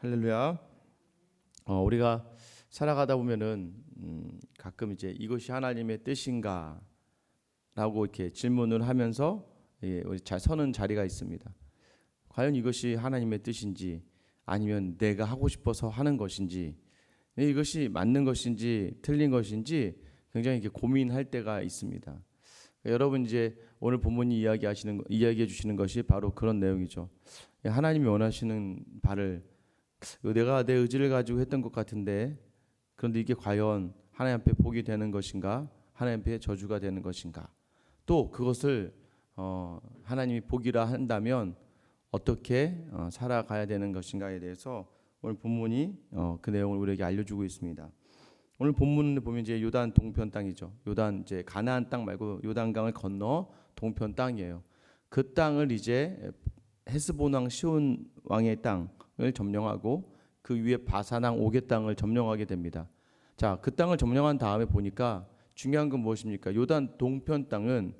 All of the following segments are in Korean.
할렐루야. 우리가 살아가다 보면은 가끔 이제 이것이 하나님의 뜻인가라고 이렇게 질문을 하면서 우리 잘 서는 자리가 있습니다. 과연 이것이 하나님의 뜻인지 아니면 내가 하고 싶어서 하는 것인지 이것이 맞는 것인지 틀린 것인지 굉장히 이렇게 고민할 때가 있습니다. 여러분 이제 오늘 본문이 이야기해 주시는 것이 바로 그런 내용이죠. 하나님이 원하시는 바를 내가 내 의지를 가지고 했던 것 같은데 그런데 이게 과연 하나님 앞에 복이 되는 것인가 하나님 앞에 저주가 되는 것인가 또 그것을 하나님이 복이라 한다면 어떻게 살아가야 되는 것인가에 대해서 오늘 본문이 그 내용을 우리에게 알려주고 있습니다. 오늘 본문을 보면 이제 요단 동편 땅이죠. 요단 이제 가나안 땅 말고 요단강을 건너 동편 땅이에요. 그 땅을 이제 헤스본 왕 시온 왕의 땅을 점령하고 그 위에 바산 왕 옥의 땅을 점령하게 됩니다. 자, 그 땅을 점령한 다음에 보니까 중요한 건 무엇입니까? 요단 동편 땅은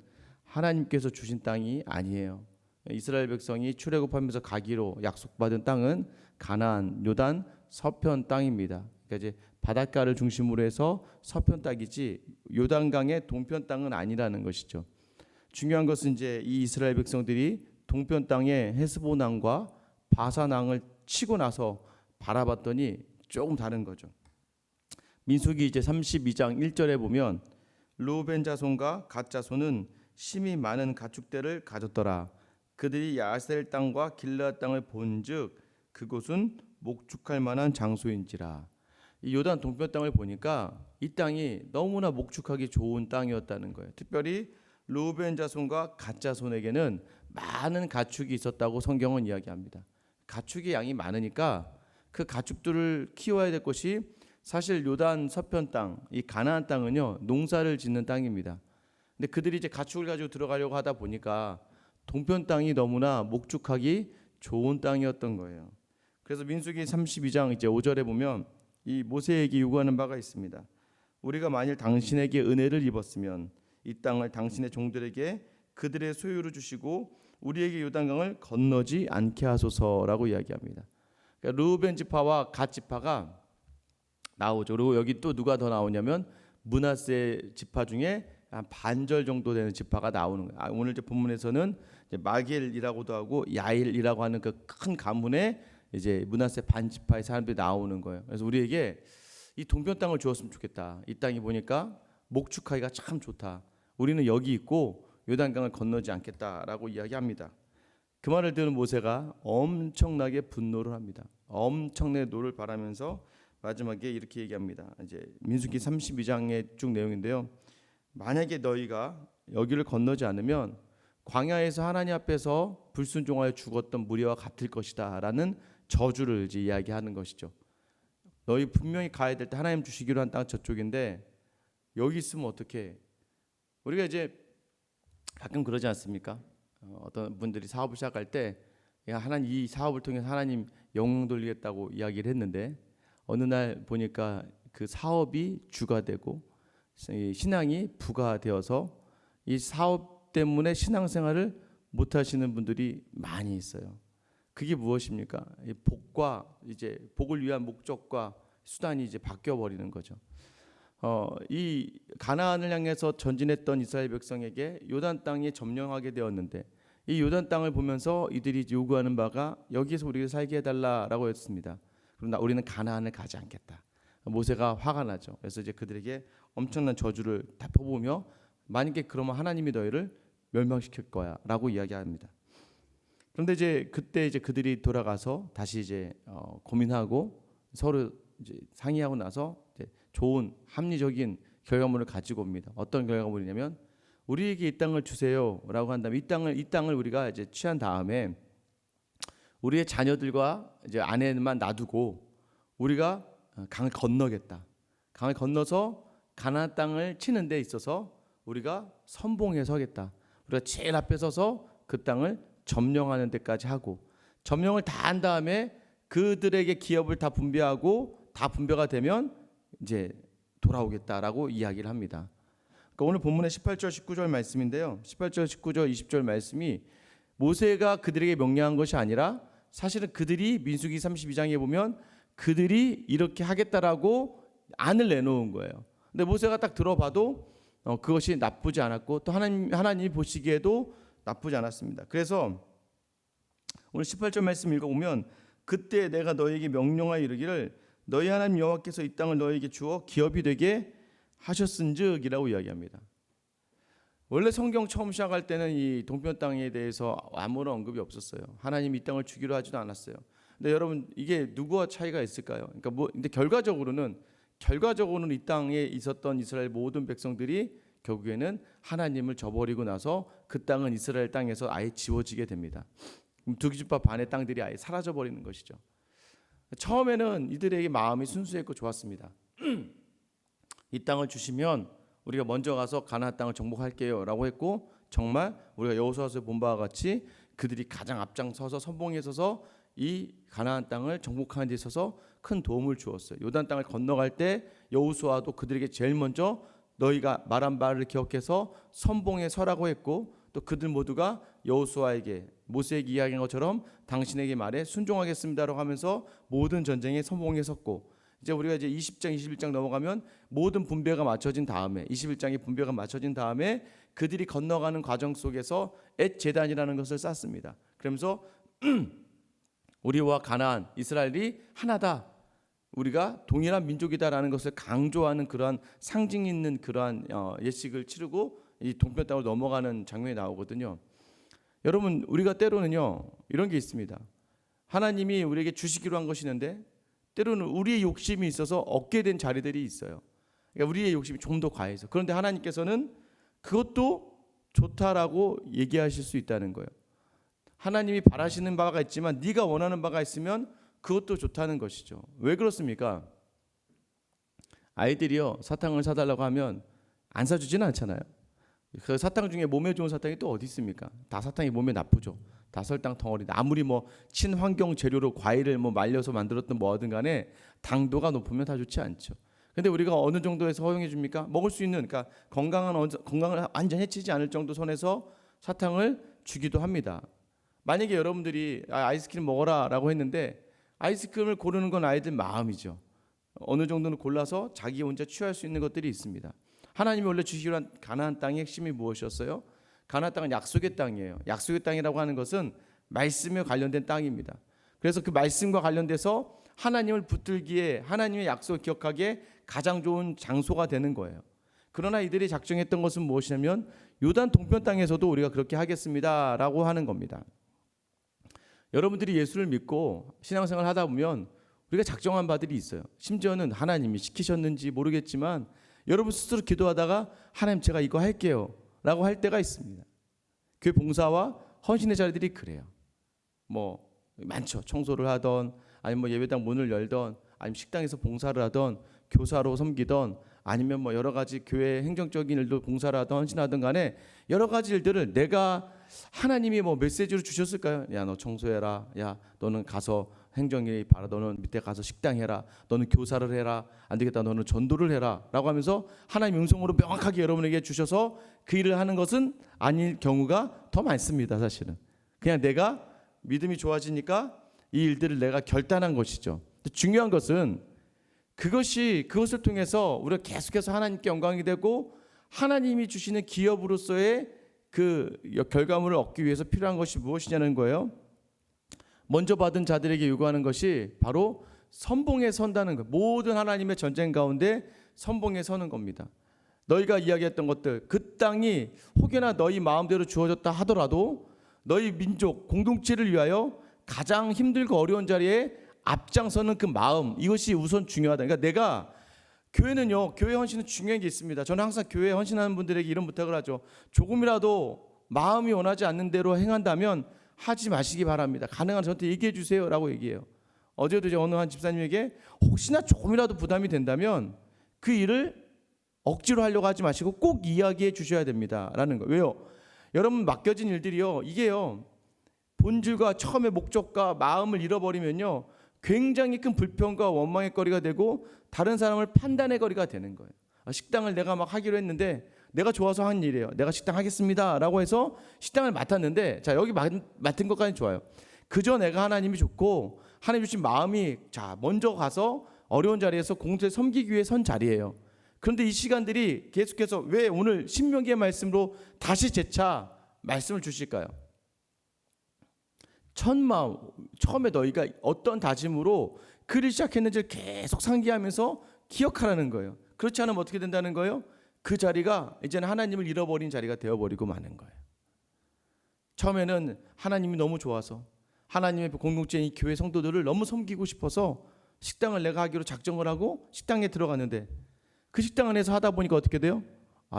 하나님께서 주신 땅이 아니에요. 이스라엘 백성이 출애굽하면서 가기로 약속받은 땅은 가나안 요단 서편 땅입니다. 그러니까 이제 바닷가를 중심으로 해서 서편 땅이지 요단강의 동편 땅은 아니라는 것이죠. 중요한 것은 이제 이 이스라엘 백성들이 동편 땅에 헤스본 왕과 바산 왕을 치고 나서 바라봤더니 조금 다른 거죠. 민수기 이제 32장 1절에 보면 르우벤 자손과 갓 자손은 심히 많은 가축대를 가졌더라. 그들이 야셀 땅과 길르앗 땅을 본즉 그곳은 목축할 만한 장소인지라. 이 요단 동편 땅을 보니까 이 땅이 너무나 목축하기 좋은 땅이었다는 거예요. 특별히 르우벤 자손과 갓 자손에게는 많은 가축이 있었다고 성경은 이야기합니다. 가축의 양이 많으니까 그 가축들을 키워야 될 것이 사실 요단 서편 땅, 이 가나안 땅은요 농사를 짓는 땅입니다. 근데 그들이 이제 가축을 가지고 들어가려고 하다 보니까 동편 땅이 너무나 목축하기 좋은 땅이었던 거예요. 그래서 민수기 32장 이제 5절에 보면 이 모세에게 요구하는 바가 있습니다. 우리가 만일 당신에게 은혜를 입었으면 이 땅을 당신의 종들에게 그들의 소유로 주시고 우리에게 요단강을 건너지 않게 하소서라고 이야기합니다. 그러니까 르우벤 지파와 갓 지파가 나오죠. 그리고 여기 또 누가 더 나오냐면 므낫세 지파 중에 한 반절 정도 되는 지파가 나오는 거예요. 오늘 이제 본문에서는 이제 마길이라고도 하고 야일이라고 하는 그 큰 가문에 이제 므낫세 반 지파의 사람들이 나오는 거예요. 그래서 우리에게 이 동편 땅을 주었으면 좋겠다. 이 땅이 보니까 목축하기가 참 좋다. 우리는 여기 있고 요단강을 건너지 않겠다라고 이야기합니다. 그 말을 들은 모세가 엄청나게 분노를 합니다. 엄청나게 노를 바라면서 마지막에 이렇게 얘기합니다. 이제 민수기 32장의 쭉 내용인데요. 만약에 너희가 여기를 건너지 않으면 광야에서 하나님 앞에서 불순종하여 죽었던 무리와 같을 것이다라는 저주를 이제 이야기하는 것이죠. 너희 분명히 가야 될 때 하나님 주시기로 한 땅 저쪽인데 여기 있으면 어떻게? 우리가 이제 가끔 그러지 않습니까? 어떤 분들이 사업을 시작할 때 하나님 이 사업을 통해서 하나님 영광 돌리겠다고 이야기를 했는데 어느 날 보니까 그 사업이 주가 되고 신앙이 부가 되어서 이 사업 때문에 신앙생활을 못 하시는 분들이 많이 있어요. 그게 무엇입니까? 복과 이제 복을 위한 목적과 수단이 이제 바뀌어 버리는 거죠. 이 가나안을 향해서 전진했던 이스라엘 백성에게 요단 땅에 점령하게 되었는데 이 요단 땅을 보면서 이들이 요구하는 바가 여기에서 우리를 살게 해달라라고 했습니다. 그러나 우리는 가나안을 가지 않겠다. 모세가 화가 나죠. 그래서 이제 그들에게 엄청난 저주를 다 퍼부으며 만약에 그러면 하나님이 너희를 멸망시킬 거야라고 이야기합니다. 그런데 이제 그때 이제 그들이 돌아가서 다시 이제 고민하고 서로 이제 상의하고 나서 이제 좋은 합리적인 결과물을 가지고 옵니다. 어떤 결과물이냐면 우리에게 이 땅을 주세요라고 한다면 이 땅을 우리가 이제 취한 다음에 우리의 자녀들과 이제 아내만 놔두고 우리가 강을 건너겠다. 강을 건너서 가나안 땅을 치는 데 있어서 우리가 선봉에 서겠다. 우리가 제일 앞에 서서 그 땅을 점령하는 데까지 하고 점령을 다 한 다음에 그들에게 기업을 다 분배하고 다 분배가 되면 이제 돌아오겠다라고 이야기를 합니다. 그러니까 오늘 본문의 18절 19절 말씀인데요. 18절 19절 20절 말씀이 모세가 그들에게 명령한 것이 아니라 사실은 그들이 민수기 32장에 보면 그들이 이렇게 하겠다라고 안을 내놓은 거예요. 근데 모세가 딱 들어봐도 그것이 나쁘지 않았고 또 하나님이 보시기에도 나쁘지 않았습니다. 그래서 오늘 18절 말씀 읽어보면 그때 내가 너에게 명령하여 이르기를 너희 하나님 여호와께서 이 땅을 너에게 주어 기업이 되게 하셨은즉이라고 이야기합니다. 원래 성경 처음 시작할 때는 이 동편 땅에 대해서 아무런 언급이 없었어요. 하나님이 이 땅을 주기로 하지도 않았어요. 근데 여러분 이게 누구와 차이가 있을까요? 그러니까 근데 결과적으로는 이 땅에 있었던 이스라엘 모든 백성들이 결국에는 하나님을 저버리고 나서 그 땅은 이스라엘 땅에서 아예 지워지게 됩니다. 두 기준파 반의 땅들이 아예 사라져 버리는 것이죠. 처음에는 이들에게 마음이 순수했고 좋았습니다. 이 땅을 주시면 우리가 먼저 가서 가나안 땅을 정복할게요라고 했고 정말 우리가 여호수아서에 본 바와 같이 그들이 가장 앞장서서 선봉에 서서 이 가나안 땅을 정복하는 데 있어서 큰 도움을 주었어요. 요단 땅을 건너갈 때 여호수아도 그들에게 제일 먼저 너희가 말한 바를 기억해서 선봉에 서라고 했고 또 그들 모두가 여호수아에게 모세에게 이야기한 것처럼 당신에게 말해 순종하겠습니다라고 하면서 모든 전쟁에 선봉에 섰고 이제 우리가 이제 20장 21장 넘어가면 모든 분배가 맞춰진 다음에 21장의 분배가 맞춰진 다음에 그들이 건너가는 과정 속에서 엣 제단이라는 것을 쌓습니다. 그러면서 우리와 가나안 이스라엘이 하나다. 우리가 동일한 민족이다라는 것을 강조하는 그러한 상징 있는 그러한 예식을 치르고 이 동편 땅으로 넘어가는 장면이 나오거든요. 여러분 우리가 때로는요 이런 게 있습니다. 하나님이 우리에게 주시기로 한 것이 있는데 때로는 우리의 욕심이 있어서 얻게 된 자리들이 있어요. 그러니까 우리의 욕심이 좀 더 과해서 그런데 하나님께서는 그것도 좋다라고 얘기하실 수 있다는 거예요. 하나님이 바라시는 바가 있지만 네가 원하는 바가 있으면 그것도 좋다는 것이죠. 왜 그렇습니까? 아이들이요 사탕을 사달라고 하면 안 사주지는 않잖아요. 그 사탕 중에 몸에 좋은 사탕이 또 어디 있습니까? 다 사탕이 몸에 나쁘죠. 다 설탕 덩어리. 아무리 뭐 친환경 재료로 과일을 뭐 말려서 만들었든 뭐든 간에 당도가 높으면 다 좋지 않죠. 근데 우리가 어느 정도에서 허용해 줍니까? 먹을 수 있는 그러니까 건강을 완전 해치지 않을 정도 선에서 사탕을 주기도 합니다. 만약에 여러분들이 아이스크림 먹어라라고 했는데 아이스크림을 고르는 건 아이들 마음이죠. 어느 정도는 골라서 자기 혼자 취할 수 있는 것들이 있습니다. 하나님이 원래 주시기로 한 가나안 땅의 핵심이 무엇이었어요? 가나안 땅은 약속의 땅이에요. 약속의 땅이라고 하는 것은 말씀에 관련된 땅입니다. 그래서 그 말씀과 관련돼서 하나님을 붙들기에 하나님의 약속을 기억하기에 가장 좋은 장소가 되는 거예요. 그러나 이들이 작정했던 것은 무엇이냐면 요단 동편 땅에서도 우리가 그렇게 하겠습니다라고 하는 겁니다. 여러분들이 예수를 믿고 신앙생활을 하다 보면 우리가 작정한 바들이 있어요. 심지어는 하나님이 시키셨는지 모르겠지만 여러분 스스로 기도하다가 하나님 제가 이거 할게요 라고 할 때가 있습니다. 교회 봉사와 헌신의 자리들이 그래요. 뭐 많죠. 청소를 하던 아니면 뭐 예배당 문을 열던 아니면 식당에서 봉사를 하던 교사로 섬기던 아니면 뭐 여러 가지 교회 행정적인 일도 봉사를 하던 헌신하던 간에 여러 가지 일들을 내가 하나님이 뭐 메시지로 주셨을까요? 야 너 청소해라. 야 너는 가서 행정일 봐라. 너는 밑에 가서 식당 해라. 너는 교사를 해라. 안 되겠다. 너는 전도를 해라. 라고 하면서 하나님 음성으로 명확하게 여러분에게 주셔서 그 일을 하는 것은 아닐 경우가 더 많습니다. 사실은 그냥 내가 믿음이 좋아지니까 이 일들을 내가 결단한 것이죠. 중요한 것은 그것을 통해서 우리가 계속해서 하나님께 영광이 되고 하나님이 주시는 기업으로서의 그 결과물을 얻기 위해서 필요한 것이 무엇이냐는 거예요. 먼저 받은 자들에게 요구하는 것이 바로 선봉에 선다는 것. 모든 하나님의 전쟁 가운데 선봉에 서는 겁니다. 너희가 이야기했던 것들 그 땅이 혹여나 너희 마음대로 주어졌다 하더라도 너희 민족 공동체를 위하여 가장 힘들고 어려운 자리에 앞장서는 그 마음 이것이 우선 중요하다. 그러니까 내가 교회는요 교회 헌신은 중요한 게 있습니다. 저는 항상 교회에 헌신하는 분들에게 이런 부탁을 하죠. 조금이라도 마음이 원하지 않는 대로 행한다면 하지 마시기 바랍니다. 가능한 저한테 얘기해 주세요 라고 얘기해요. 어제도 이제 어느 한 집사님에게 혹시나 조금이라도 부담이 된다면 그 일을 억지로 하려고 하지 마시고 꼭 이야기해 주셔야 됩니다 라는 거. 왜요? 여러분 맡겨진 일들이요 이게요 본질과 처음의 목적과 마음을 잃어버리면요 굉장히 큰 불평과 원망의 거리가 되고 다른 사람을 판단의 거리가 되는 거예요. 식당을 내가 막 하기로 했는데 내가 좋아서 한 일이에요. 내가 식당 하겠습니다 라고 해서 식당을 맡았는데 자 여기 맡은 것까지 좋아요. 그저 내가 하나님이 좋고 하나님 주신 마음이 자 먼저 가서 어려운 자리에서 공동체 섬기기 위해 선 자리예요. 그런데 이 시간들이 계속해서 왜 오늘 신명기의 말씀으로 다시 재차 말씀을 주실까요? 처음에 너희가 어떤 다짐으로 글을 시작했는지를 계속 상기하면서 기억하라는 거예요. 그렇지 않으면 어떻게 된다는 거예요? 그 자리가 이제는 하나님을 잃어버린 자리가 되어버리고 마는 거예요. 처음에는 하나님이 너무 좋아서 하나님의 공동체인 이 교회 성도들을 너무 섬기고 싶어서 식당을 내가 하기로 작정을 하고 식당에 들어갔는데 그 식당 안에서 하다 보니까 어떻게 돼요?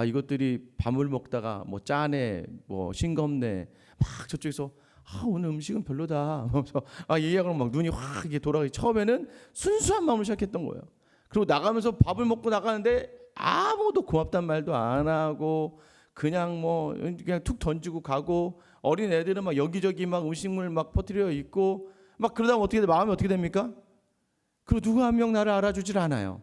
이것들이 밥을 먹다가 뭐 짜네, 뭐 싱겁네, 막 저쪽에서 오늘 음식은 별로다. 얘기하고 막 눈이 확 이게 돌아가기. 처음에는 순수한 마음으로 시작했던 거예요. 그리고 나가면서 밥을 먹고 나가는데 아무도 고맙단 말도 안 하고 그냥 툭 던지고 가고 어린 애들은 막 여기저기 막 음식물 막 퍼뜨려 있고 막 그러다 어떻게 마음이 어떻게 됩니까? 그리고 누구 한 명 나를 알아주질 않아요.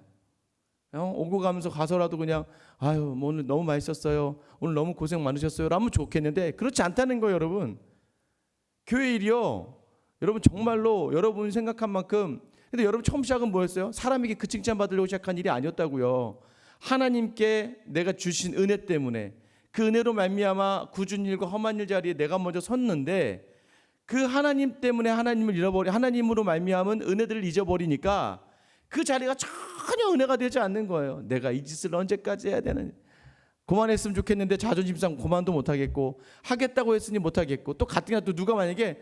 오고 가면서 가서라도 그냥 뭐 오늘 너무 맛있었어요. 오늘 너무 고생 많으셨어요. 라면 좋겠는데 그렇지 않다는 거예요, 여러분. 교회 일이요. 여러분 정말로 여러분 생각한 만큼 근데 여러분 처음 시작은 뭐였어요? 사람에게 그 칭찬 받으려고 시작한 일이 아니었다고요. 하나님께 내가 주신 은혜 때문에 그 은혜로 말미암아 굳은 일과 험한 일 자리에 내가 먼저 섰는데 그 하나님 때문에 하나님으로 말미암은 은혜들을 잊어버리니까 그 자리가 전혀 은혜가 되지 않는 거예요. 내가 이 짓을 언제까지 해야 되는? 그만했으면 좋겠는데 자존심 상하고 그만도 못하겠고 하겠다고 했으니 못하겠고 또 같은 또 누가 만약에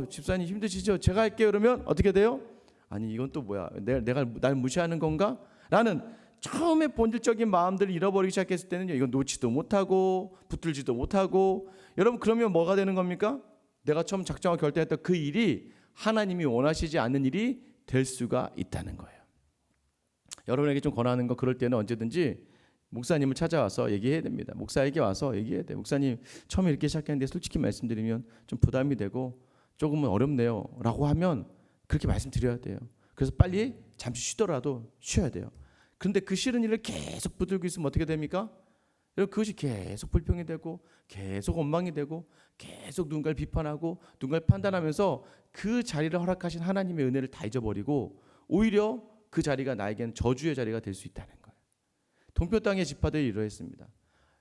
집사님 힘드시죠? 제가 할게요. 그러면 어떻게 돼요? 아니 이건 또 뭐야? 내가 날 무시하는 건가? 라는 처음에 본질적인 마음들을 잃어버리기 시작했을 때는요. 이건 놓지도 못하고 붙들지도 못하고 여러분 그러면 뭐가 되는 겁니까? 내가 처음 작정하고 결정했던 그 일이 하나님이 원하시지 않는 일이 될 수가 있다는 거예요. 여러분에게 좀 권하는 거 그럴 때는 언제든지 목사님을 찾아와서 얘기해야 됩니다. 목사에게 와서 얘기해야 돼요. 목사님 처음에 이렇게 시작했는데 솔직히 말씀드리면 좀 부담이 되고 조금은 어렵네요 라고 하면 그렇게 말씀드려야 돼요. 그래서 빨리 잠시 쉬더라도 쉬어야 돼요. 그런데 그 싫은 일을 계속 붙들고 있으면 어떻게 됩니까? 그것이 계속 불평이 되고 계속 원망이 되고 계속 누군가를 비판하고 누군가를 판단하면서 그 자리를 허락하신 하나님의 은혜를 다 잊어버리고 오히려 그 자리가 나에게는 저주의 자리가 될 수 있다는 거예요. 동표 땅의 지파들이 이러했습니다.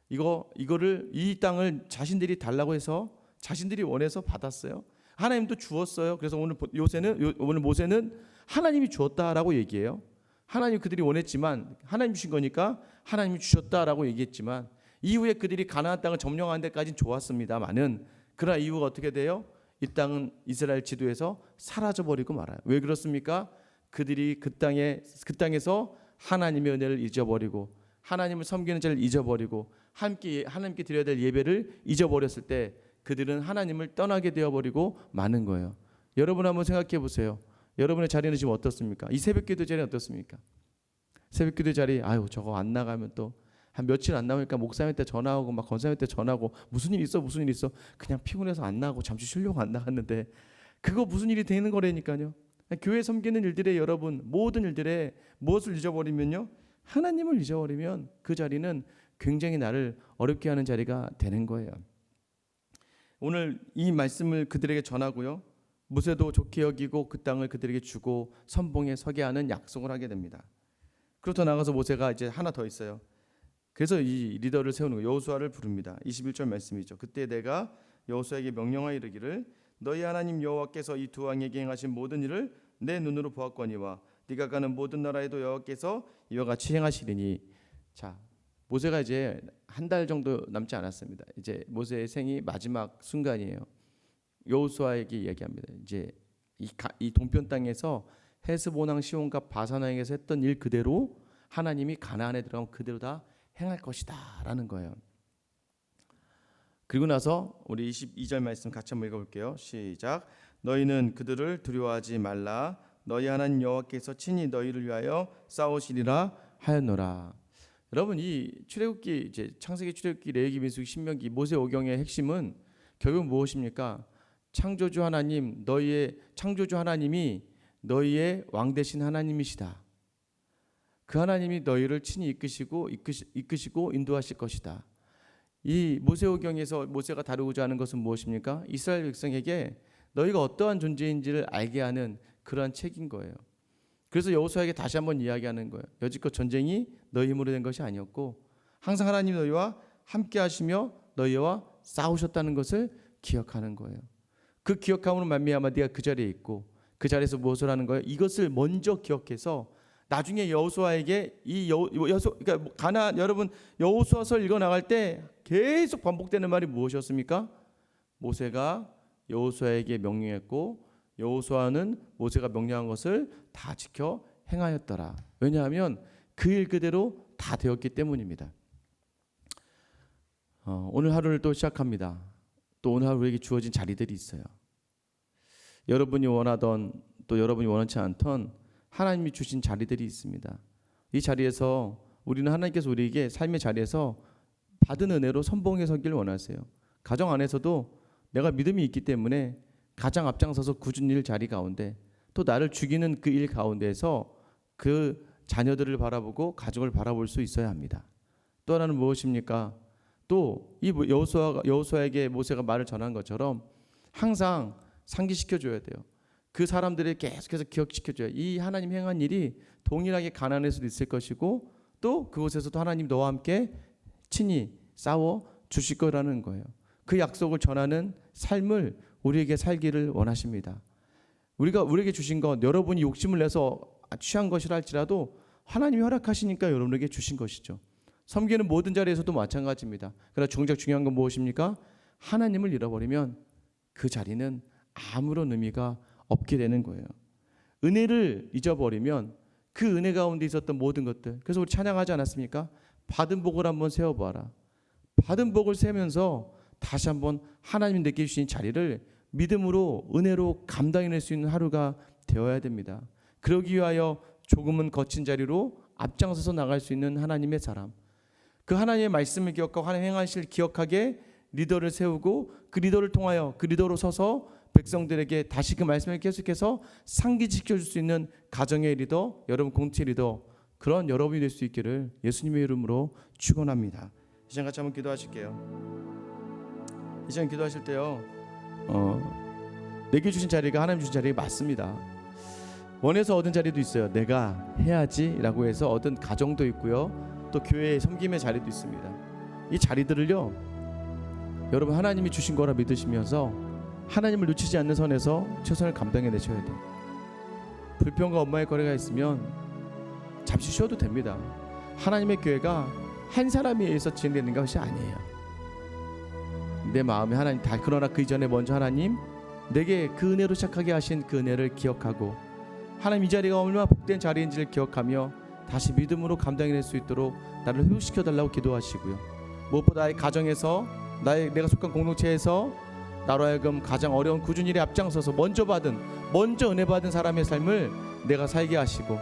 이거를 이 땅을 자신들이 달라고 해서 자신들이 원해서 받았어요. 하나님도 주었어요. 그래서 오늘 모세는 하나님이 주었다라고 얘기해요. 하나님 그들이 원했지만 하나님 주신 거니까 하나님이 주셨다라고 얘기했지만 이후에 그들이 가나안 땅을 점령하는 데까지는 좋았습니다만은 그러나 이후가 어떻게 돼요? 이 땅은 이스라엘 지도에서 사라져버리고 말아요. 왜 그렇습니까? 그들이 그 땅에서 하나님의 은혜를 잊어버리고 하나님을 섬기는 자를 잊어버리고 하나님께 드려야 될 예배를 잊어버렸을 때 그들은 하나님을 떠나게 되어버리고 마는 거예요. 여러분 한번 생각해 보세요. 여러분의 자리는 지금 어떻습니까? 이 새벽기도 자리는 어떻습니까? 새벽기도 자리 저거 안 나가면 또 한 며칠 안 나오니까 목사님한테 전화하고 막 권사님한테 전화하고 무슨 일 있어 그냥 피곤해서 안 나가고 잠시 쉬려고 안 나갔는데 그거 무슨 일이 되는 거라니까요. 교회 섬기는 일들에 여러분 모든 일들에 무엇을 잊어버리면요 하나님을 잊어버리면 그 자리는 굉장히 나를 어렵게 하는 자리가 되는 거예요. 오늘 이 말씀을 그들에게 전하고요 모세도 좋게 여기고 그 땅을 그들에게 주고 선봉에 서게 하는 약속을 하게 됩니다. 그리고 더 나가서 모세가 이제 하나 더 있어요. 그래서 이 리더를 세우는 거 여호수아를 부릅니다. 21절 말씀이죠. 그때 내가 여호수아에게 명령하여 이르기를 너희 하나님 여호와께서 이 두 왕에게 행하신 모든 일을 내 눈으로 보았거니와 네가 가는 모든 나라에도 여호와께서 이와 같이 행하시리니. 자, 모세가 이제 한 달 정도 남지 않았습니다. 이제 모세의 생이 마지막 순간이에요. 여호수아에게 얘기합니다. 이제 이 동편 땅에서 헤스보낭 시온과 바산왕에서 했던 일 그대로 하나님이 가나안에 들어가면 그대로 다 행할 것이다라는 거예요. 그리고 나서 우리 22절 말씀 같이 한번 읽어볼게요. 시작. 너희는 그들을 두려워하지 말라. 너희 하나님 여호와께서 친히 너희를 위하여 싸우시리라 하였노라. 여러분 이 출애굽기 이제 창세기, 출애굽기, 레위기, 민수기, 신명기, 모세오경의 핵심은 결국 무엇입니까? 창조주 하나님, 너희의 창조주 하나님이 너희의 왕 되신 하나님이시다. 그 하나님이 너희를 친히 이끄시고 인도하실 것이다. 이 모세오경에서 모세가 다루고자 하는 것은 무엇입니까? 이스라엘 백성에게 너희가 어떠한 존재인지를 알게 하는 그러한 책인 거예요. 그래서 여호수아에게 다시 한번 이야기하는 거예요. 여지껏 전쟁이 너희 힘으로 된 것이 아니었고 항상 하나님 너희와 함께 하시며 너희와 싸우셨다는 것을 기억하는 거예요. 그 기억함으로 말미암아 네가 그 자리에 있고 그 자리에서 무엇을 하는 거예요? 이것을 먼저 기억해서 나중에 여호수아에게 그러니까 여러분 여호수아서를 읽어 나갈 때 계속 반복되는 말이 무엇이었습니까? 모세가 여호수아에게 명령했고 여호수아는 모세가 명령한 것을 다 지켜 행하였더라. 왜냐하면 그 일 그대로 다 되었기 때문입니다. 오늘 하루를 또 시작합니다. 또 오늘 하루 우리에게 주어진 자리들이 있어요. 여러분이 원하던 또 여러분이 원하지 않던 하나님이 주신 자리들이 있습니다. 이 자리에서 우리는 하나님께서 우리에게 삶의 자리에서 받은 은혜로 선봉에 서기를 원하세요. 가정 안에서도 내가 믿음이 있기 때문에 가장 앞장서서 굳은 일 자리 가운데 또 나를 죽이는 그 일 가운데에서 그 자녀들을 바라보고 가족을 바라볼 수 있어야 합니다. 또 하나는 무엇입니까? 또 이 여호수아에게 모세가 말을 전한 것처럼 항상 상기시켜줘야 돼요. 그 사람들을 계속해서 기억시켜줘야 이 하나님 행한 일이 동일하게 가나안에서도 있을 것이고 또 그곳에서도 하나님 너와 함께 친히 싸워 주실 거라는 거예요. 그 약속을 전하는 삶을 우리에게 살기를 원하십니다. 우리에게 주신 것 여러분이 욕심을 내서 취한 것이라 할지라도 하나님이 허락하시니까 여러분에게 주신 것이죠. 섬기는 모든 자리에서도 마찬가지입니다. 그러나 정작 중요한 건 무엇입니까? 하나님을 잃어버리면 그 자리는 아무런 의미가 없게 되는 거예요. 은혜를 잊어버리면 그 은혜 가운데 있었던 모든 것들, 그래서 우리 찬양하지 않았습니까? 받은 복을 한번 세어봐라. 받은 복을 세면서 다시 한번 하나님이 내게 주신 자리를 믿음으로 은혜로 감당해낼 수 있는 하루가 되어야 됩니다. 그러기 위하여 조금은 거친 자리로 앞장서서 나갈 수 있는 하나님의 사람, 그 하나님의 말씀을 기억하고 하나님 행하실 기억하게 리더를 세우고 그 리더를 통하여 그 리더로 서서 백성들에게 다시 그 말씀을 계속해서 상기시켜줄 수 있는 가정의 리더, 여러분 공동체 리더, 그런 여러분이 될 수 있기를 예수님의 이름으로 축원합니다. 이 시간 같이 한번 기도하실게요. 이 시간 기도하실 때요, 내게 주신 자리가 하나님 주신 자리가 맞습니다. 원해서 얻은 자리도 있어요. 내가 해야지라고 해서 얻은 가정도 있고요, 또 교회의 섬김의 자리도 있습니다. 이 자리들을요, 여러분 하나님이 주신 거라 믿으시면서 하나님을 놓치지 않는 선에서 최선을 감당해내셔야 돼요. 불평과 엄마의 거래가 있으면 잠시 쉬어도 됩니다. 하나님의 교회가 한 사람에 의해서 진행되는 것이 아니에요. 내 마음에 하나님 다, 그러나 그 이전에 먼저 하나님 내게 그 은혜로 시작하게 하신 그 은혜를 기억하고 하나님 이 자리가 얼마나 복된 자리인지를 기억하며 다시 믿음으로 감당해낼 수 있도록 나를 회복시켜달라고 기도하시고요. 무엇보다 나의 가정에서 내가 속한 공동체에서 나로 하여금 가장 어려운 굳은 일에 앞장서서 먼저 은혜 받은 사람의 삶을 내가 살게 하시고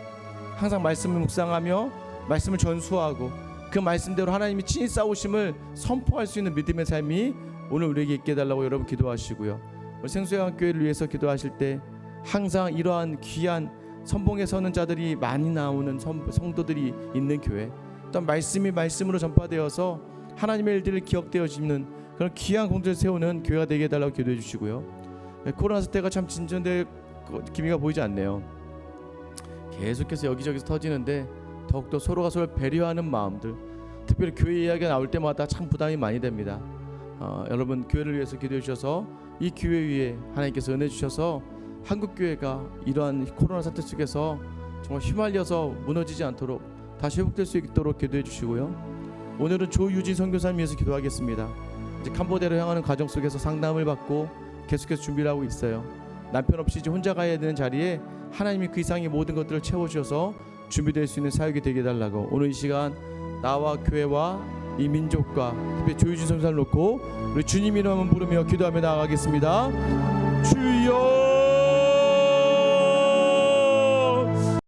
항상 말씀을 묵상하며 말씀을 전수하고 그 말씀대로 하나님이 친히 싸우심을 선포할 수 있는 믿음의 삶이 오늘 우리에게 있게 해달라고 여러분 기도하시고요. 우리 생수양교회를 위해서 기도하실 때 항상 이러한 귀한 선봉에 서는 자들이 많이 나오는 성도들이 있는 교회, 또 말씀이 말씀으로 전파되어서 하나님의 일들을 기억되어지는 그런 귀한 공들을 세우는 교회가 되게 해달라고 기도해 주시고요. 코로나 사태가 참 진전될 기미가 보이지 않네요. 계속해서 여기저기서 터지는데 더욱더 서로가 서로를 배려하는 마음들, 특별히 교회 이야기가 나올 때마다 참 부담이 많이 됩니다. 여러분 교회를 위해서 기도해 주셔서 이 교회 위에 하나님께서 은혜 주셔서 한국교회가 이러한 코로나 사태 속에서 정말 휘말려서 무너지지 않도록 다시 회복될 수 있도록 기도해 주시고요. 오늘은 조유진 선교사님 위해서 기도하겠습니다. 이제 캄보디아로 향하는 과정 속에서 상담을 받고 계속해서 준비를 하고 있어요. 남편 없이 이제 혼자 가야 되는 자리에 하나님이 그 이상의 모든 것들을 채워주셔서 준비될 수 있는 사역이 되게 해달라고 오늘 이 시간 나와 교회와 이 민족과 특히 조유진 선교사를 놓고 우리 주님 이름을 부르며 기도하며 나아가겠습니다. 주여